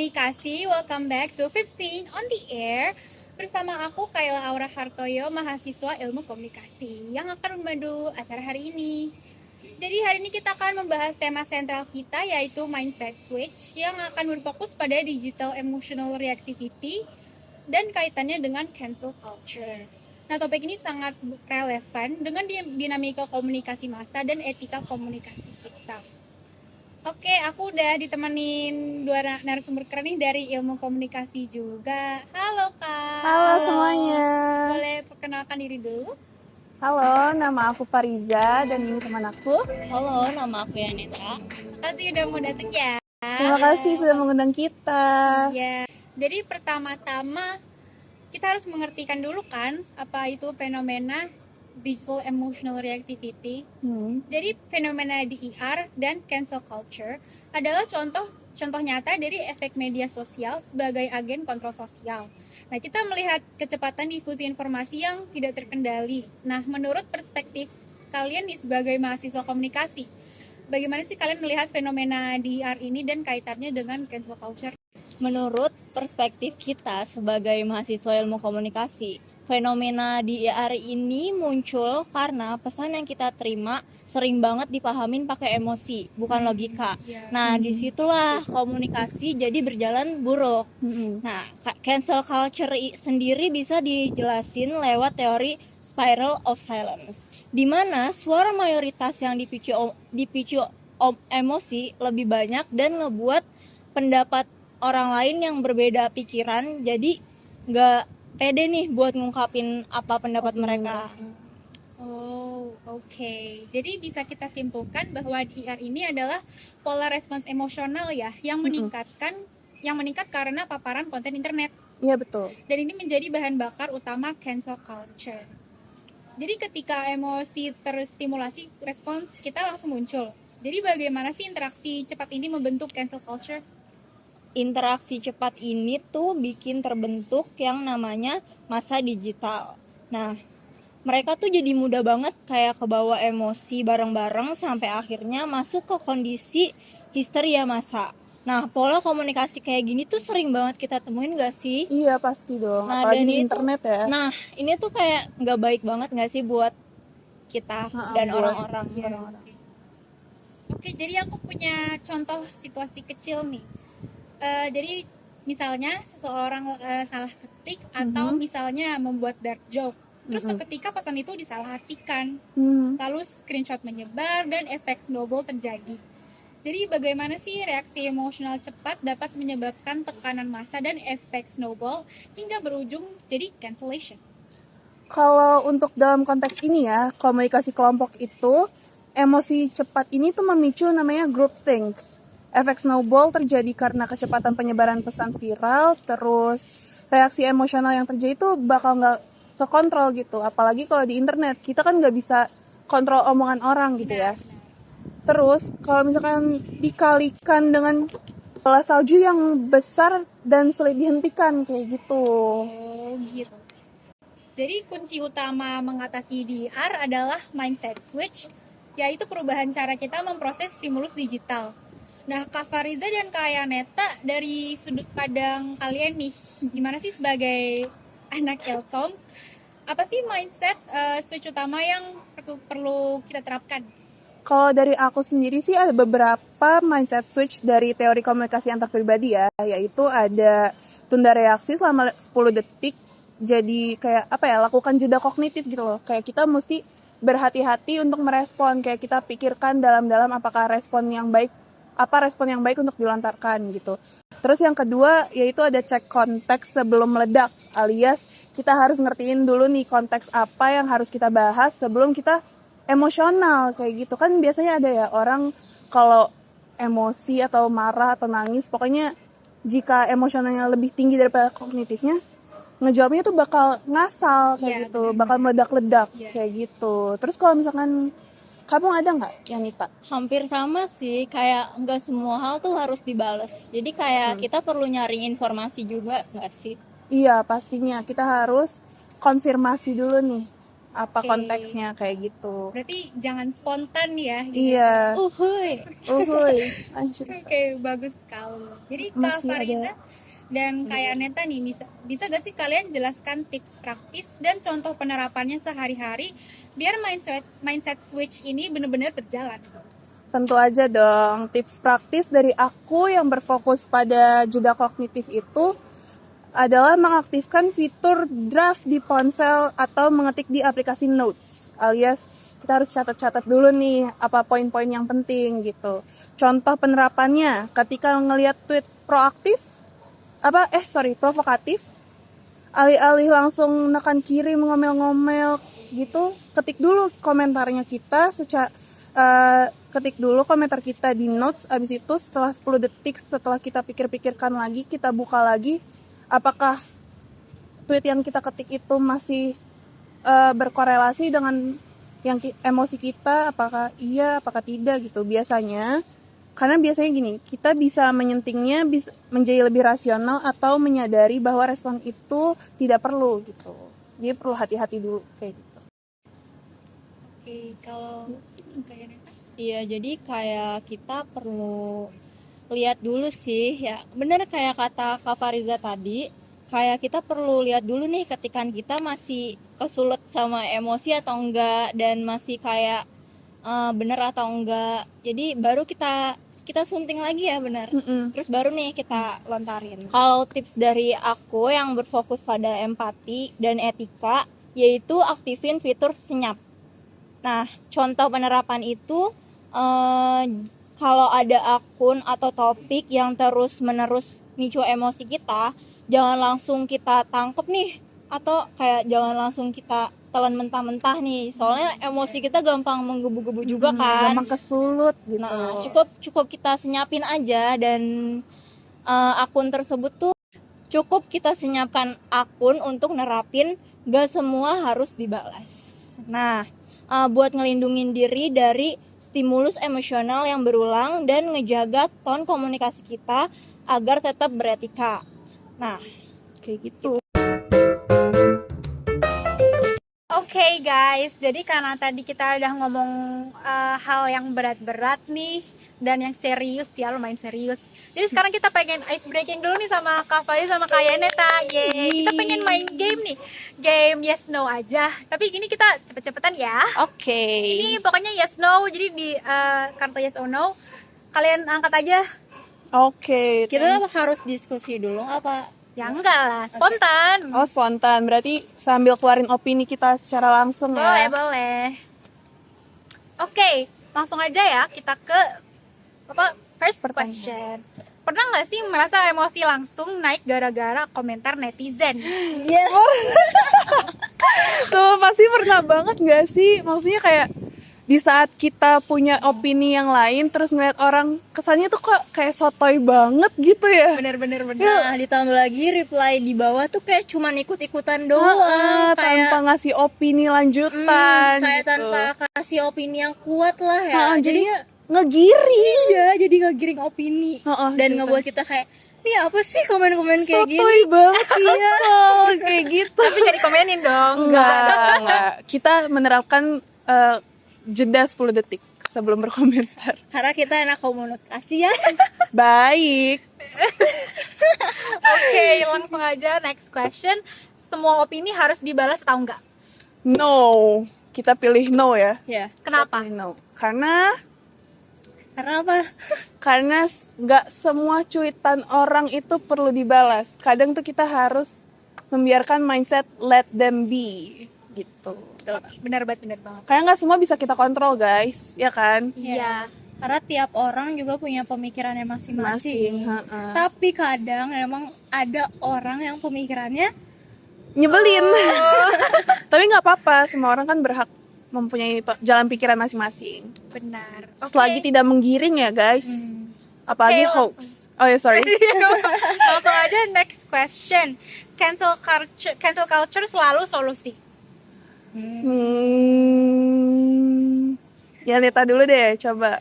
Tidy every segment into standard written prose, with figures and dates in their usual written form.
Komunikasi, welcome back to 15 on the air. Bersama aku Kayla Aura Hartoyo, mahasiswa Ilmu Komunikasi yang akan membantu acara hari ini. Jadi hari ini kita akan membahas tema sentral kita, yaitu Mindset Switch, yang akan berfokus pada Digital Emotional Reactivity dan kaitannya dengan cancel culture. Nah, topik ini sangat relevan dengan dinamika komunikasi massa dan etika komunikasi kita. Oke, aku udah ditemenin dua narasumber keren nih dari Ilmu Komunikasi juga. Halo Kak. Halo semuanya. Boleh perkenalkan diri dulu? Halo, nama aku Fariza dan ini teman aku. Halo, nama aku Yaneta. Makasih udah mau datang ya. Terima kasih sudah mengundang kita. Ya, jadi pertama-tama kita harus mengertikan dulu kan apa itu fenomena Digital Emotional Reactivity. Jadi fenomena DER dan cancel culture adalah contoh nyata dari efek media sosial sebagai agen kontrol sosial. Nah, kita melihat kecepatan difusi informasi yang tidak terkendali. Nah, menurut perspektif kalian nih sebagai mahasiswa komunikasi, bagaimana sih kalian melihat fenomena DER ini dan kaitannya dengan cancel culture? Menurut perspektif kita sebagai mahasiswa ilmu komunikasi, fenomena DER ini muncul karena pesan yang kita terima sering banget dipahamin pakai emosi, bukan logika. Nah, disitulah komunikasi jadi berjalan buruk. Nah, cancel culture sendiri bisa dijelasin lewat teori spiral of silence, di mana suara mayoritas yang dipicu emosi lebih banyak dan ngebuat pendapat orang lain yang berbeda pikiran jadi nggak pede nih buat ngungkapin apa pendapat mereka. Oh, oke. Jadi bisa kita simpulkan bahwa DER ini adalah pola respons emosional ya yang meningkat karena paparan konten internet. Iya, betul. Dan ini menjadi bahan bakar utama cancel culture. Jadi ketika emosi terstimulasi, respons kita langsung muncul. Jadi bagaimana sih interaksi cepat ini membentuk cancel culture? Interaksi cepat ini tuh bikin terbentuk yang namanya massa digital. Nah, mereka tuh jadi mudah banget kayak kebawa emosi bareng-bareng sampai akhirnya masuk ke kondisi histeria massa. Nah, pola komunikasi kayak gini tuh sering banget kita temuin gak sih? Iya, pasti dong. Nah, apalagi dan di internet ya. Nah, ini tuh kayak gak baik banget gak sih buat kita dan orang-orang. Oke, jadi aku punya contoh situasi kecil nih. Jadi misalnya seseorang salah ketik atau misalnya membuat dark joke, terus seketika pesan itu disalahartikan, lalu screenshot menyebar dan efek snowball terjadi. Jadi bagaimana sih reaksi emosional cepat dapat menyebabkan tekanan massa dan efek snowball hingga berujung jadi cancellation? Kalau untuk dalam konteks ini ya, komunikasi kelompok itu, emosi cepat ini tuh memicu namanya groupthink. Efek snowball terjadi karena kecepatan penyebaran pesan viral, terus reaksi emosional yang terjadi itu bakal nggak terkontrol gitu. Apalagi kalau di internet, kita kan nggak bisa kontrol omongan orang gitu ya. Terus kalau misalkan dikalikan dengan bola salju yang besar dan sulit dihentikan kayak gitu. Oh gitu. Jadi kunci utama mengatasi DER adalah mindset switch, yaitu perubahan cara kita memproses stimulus digital. Nah, Kak Fariza dan Kak Yaneta, dari sudut pandang kalian nih, gimana sih sebagai anak Ilkom, apa sih mindset switch utama yang perlu kita terapkan? Kalau dari aku sendiri sih ada beberapa mindset switch dari teori komunikasi antar pribadi ya, yaitu ada tunda reaksi selama 10 detik, jadi kayak lakukan jeda kognitif gitu loh. Kayak kita mesti berhati-hati untuk merespon, kayak kita pikirkan dalam-dalam apakah respon yang baik untuk dilontarkan gitu. Terus yang kedua yaitu ada cek konteks sebelum meledak, alias kita harus ngertiin dulu nih konteks apa yang harus kita bahas sebelum kita emosional kayak gitu. Kan biasanya ada ya orang kalau emosi atau marah atau nangis, pokoknya jika emosionalnya lebih tinggi daripada kognitifnya, ngejawabnya tuh bakal ngasal kayak gitu, bakal meledak-ledak kayak gitu. Terus kalau misalkan kamu ada nggak, Yanita? Hampir sama sih, kayak nggak semua hal tuh harus dibales. Jadi kayak kita perlu nyari informasi juga nggak sih? Iya, pastinya kita harus konfirmasi dulu nih. apa Oke. konteksnya kayak gitu. Berarti jangan spontan ya. Gitu. Iya. Uhuy. Uhuy. Anjir. Oke, bagus sekali. Jadi Kak Masih Fariza dan Kak Neta nih bisa gak sih kalian jelaskan tips praktis dan contoh penerapannya sehari-hari biar mindset switch ini benar-benar berjalan? Tentu aja dong. Tips praktis dari aku yang berfokus pada jeda kognitif itu adalah mengaktifkan fitur draft di ponsel atau mengetik di aplikasi Notes, alias kita harus catat-catat dulu nih apa poin-poin yang penting gitu. Contoh penerapannya, ketika ngelihat tweet provokatif, alih-alih langsung nekan kiri ngomel-ngomel gitu, ketik dulu komentarnya kita ketik dulu komentar kita di Notes. Abis itu setelah 10 detik setelah kita pikir-pikirkan lagi, kita buka lagi apakah tweet yang kita ketik itu masih berkorelasi dengan yang emosi kita, apakah iya, apakah tidak gitu. Karena biasanya gini, kita bisa menyentingnya menjadi lebih rasional atau menyadari bahwa respon itu tidak perlu gitu. Jadi perlu hati-hati dulu kayak gitu. Oke, kalau Kak Neta? Iya, jadi kayak kita perlu lihat dulu sih, ya bener kayak kata Kak Fariza tadi, kayak kita perlu lihat dulu nih ketikan kita masih kesulut sama emosi atau enggak, dan masih kayak bener atau enggak. Jadi baru kita sunting lagi ya benar. Terus baru nih kita lontarin. Kalau tips dari aku yang berfokus pada empati dan etika, yaitu aktifin fitur senyap. Nah, contoh penerapan itu kalau ada akun atau topik yang terus-menerus micu emosi kita, jangan langsung kita tangkep nih, atau kayak jangan langsung kita telan mentah-mentah nih, soalnya emosi kita gampang menggebu-gebu juga kan, gampang kesulut gitu. Nah, cukup kita senyapin aja, dan akun tersebut tuh cukup kita senyapkan akun untuk nerapin gak semua harus dibalas. Nah, buat ngelindungin diri dari stimulus emosional yang berulang dan ngejaga tone komunikasi kita agar tetap beretika. Nah, kayak gitu. Oke guys, jadi karena tadi kita udah ngomong hal yang berat-berat nih dan yang serius ya, lumayan serius. Jadi sekarang kita pengen ice breaking dulu nih sama Kak Fadi sama Kak Neta. Yeay, kita pengen main game nih. Game yes no aja. Tapi gini kita cepet-cepetan ya. Oke. Ini pokoknya yes no. Jadi di kartu yes or no kalian angkat aja. Oke. kita harus diskusi dulu apa? Ya enggak lah, spontan. Oh, spontan. Berarti sambil keluarin opini kita secara langsung Boleh, ya. boleh. Oke, langsung aja ya kita ke first question. Pernah nggak sih merasa emosi langsung naik gara-gara komentar netizen? Yes. Tuh pasti pernah banget gak sih? Maksudnya kayak di saat kita punya opini yang lain terus ngeliat orang kesannya tuh kok kayak sotoy banget gitu ya. Bener. Nah, ditambah lagi reply di bawah tuh kayak cuman ikut-ikutan doang, kayak tanpa ngasih opini lanjutan kayak gitu. tanpa kasih opini yang kuat lah ya. Jadinya ngegiring. Iya, jadi ngegiring opini. Dan cerita. ngebuat kita kayak, nih apa sih komen-komen kayak Sotoy gini? banget iya. Kayak gitu. Tapi nggak dikomenin dong. Enggak. Kita menerapkan jeda 10 detik sebelum berkomentar. Karena kita enak komunikasi ya. Baik. Oke, langsung aja next question. Semua opini harus dibalas atau enggak? No. Kita pilih no ya. Ya. Kenapa? No. Karena Apa? Karena nggak semua cuitan orang itu perlu dibalas. Kadang tuh kita harus membiarkan mindset let them be gitu. Benar banget. Kayak nggak semua bisa kita kontrol guys, ya kan? Iya. Karena tiap orang juga punya pemikirannya masing-masing. Tapi kadang emang ada orang yang pemikirannya Nyebelin. Tapi nggak apa-apa, semua orang kan berhak mempunyai jalan pikiran masing-masing. Benar. Oke. Selagi tidak menggiring ya guys. Apalagi Oke, hoax. Oh ya sorry. Langsung aja next question. Cancel culture selalu solusi. Ya Neta dulu deh, coba.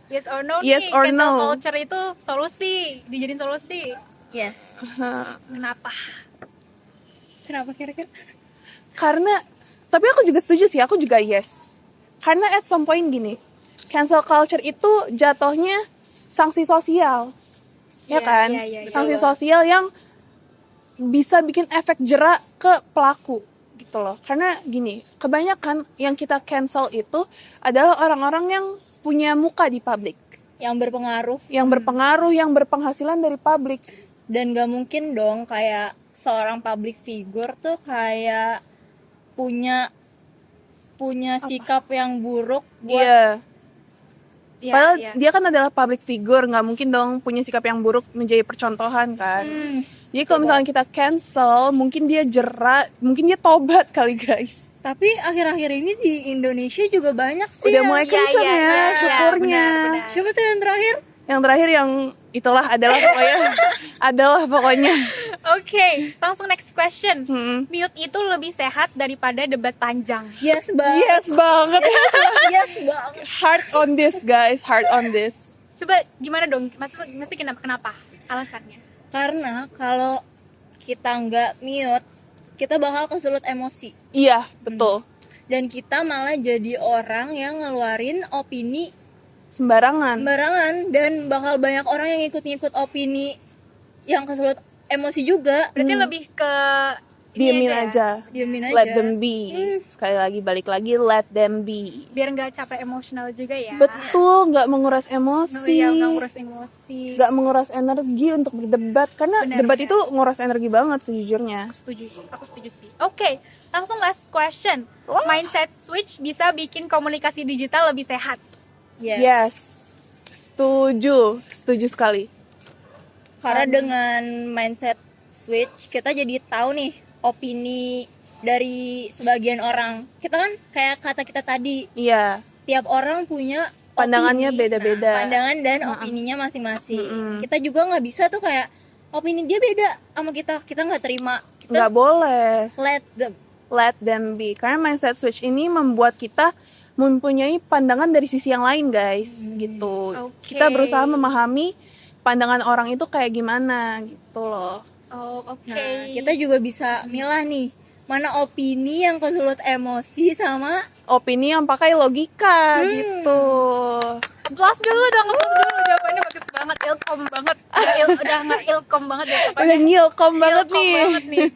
Yes or no Yes nih, or cancel no? culture itu solusi, dijadiin solusi. yes. Kenapa? Kenapa kira-kira? Karena Tapi aku juga setuju sih, aku juga yes. Karena at some point gini, cancel culture itu jatuhnya sanksi sosial. Ya Iya, kan? iya, iya, iya. Sanksi sosial yang bisa bikin efek jerak ke pelaku gitu loh. Karena gini, kebanyakan yang kita cancel itu adalah orang-orang yang punya muka di publik, yang berpengaruh, yang berpengaruh, yang berpenghasilan dari publik. dan gak mungkin dong kayak seorang public figure tuh kayak punya sikap yang buruk buat Iya. Iya, Padahal iya. dia kan adalah public figure, nggak mungkin dong punya sikap yang buruk menjadi percontohan kan. Jadi kalau misalnya kita cancel, mungkin dia jerak, mungkin dia tobat kali guys. Tapi akhir-akhir ini di Indonesia juga banyak sih Udah yang- mulai kenceng iya, ya, iya, syukurnya. benar. Siapa tuh yang terakhir? Yang terakhir yang itulah adalah pokoknya, adalah pokoknya. Oke, langsung next question. Mm-mm. Mute itu lebih sehat daripada debat panjang. Yes banget. Yes banget. Yes banget. Hard on this guys, hard on this. Coba gimana dong? Mesti kenapa? Alasannya? Karena kalau kita nggak mute, kita bakal kesulut emosi. Iya, betul. Dan kita malah jadi orang yang ngeluarin opini Sembarangan. sembarangan. Dan bakal banyak orang yang ikut-ngikut opini yang kesulut emosi juga. Berarti lebih ke ini Diemin ya? aja. Diemin aja. Let them be. Sekali lagi balik lagi, let them be. Biar nggak capek emosional juga ya. Betul, nggak menguras emosi, Iya, nggak ngurus emosi. nggak menguras energi untuk berdebat. Karena Benar, debat benar. itu nguras energi banget sejujurnya. Aku setuju sih. Oke, langsung last question. Wah. Mindset switch bisa bikin komunikasi digital lebih sehat. Yes, setuju sekali. Karena dengan mindset switch kita jadi tahu nih opini dari sebagian orang. Kita kan kayak kata kita tadi, Iya, tiap orang punya pandangannya opini. beda-beda. Nah, pandangan dan opininya masing-masing. Kita juga nggak bisa tuh kayak opini dia beda sama kita nggak terima. Kita Nggak boleh. let them. Let them be. Karena mindset switch ini membuat kita mempunyai pandangan dari sisi yang lain, guys. Gitu. Oke. Kita berusaha memahami pandangan orang itu kayak gimana, gitu loh. Oh, oke. Nah, kita juga bisa milah nih mana opini yang kesulut emosi sama Opini yang pakai logika, gitu. Plus dulu dong, jawabannya bagus banget, ilkom banget. Udah nggak ilkom banget ya. Udah ngilkom banget Ilkom nih. banget nih.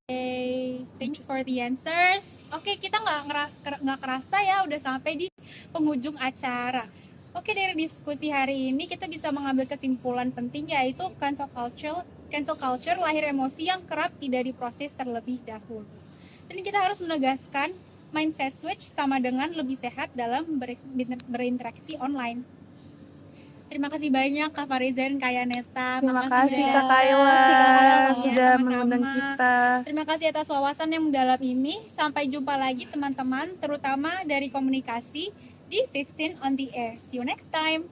Okay, thanks for the answers. Oke, kita nggak kerasa ya udah sampai di penghujung acara. Oke, dari diskusi hari ini kita bisa mengambil kesimpulan penting, yaitu cancel culture lahir emosi yang kerap tidak diproses terlebih dahulu. Dan kita harus menegaskan mindset switch sama dengan lebih sehat dalam berinteraksi online. Terima kasih banyak Kak Fariza dan Kak Yaneta. Terima Makasih kasih ya. Kak Kayla Iya, sudah sama-sama. mengundang kita. Terima kasih atas wawasan yang mendalam ini. Sampai jumpa lagi teman-teman, terutama dari komunikasi di 15 on the air. See you next time.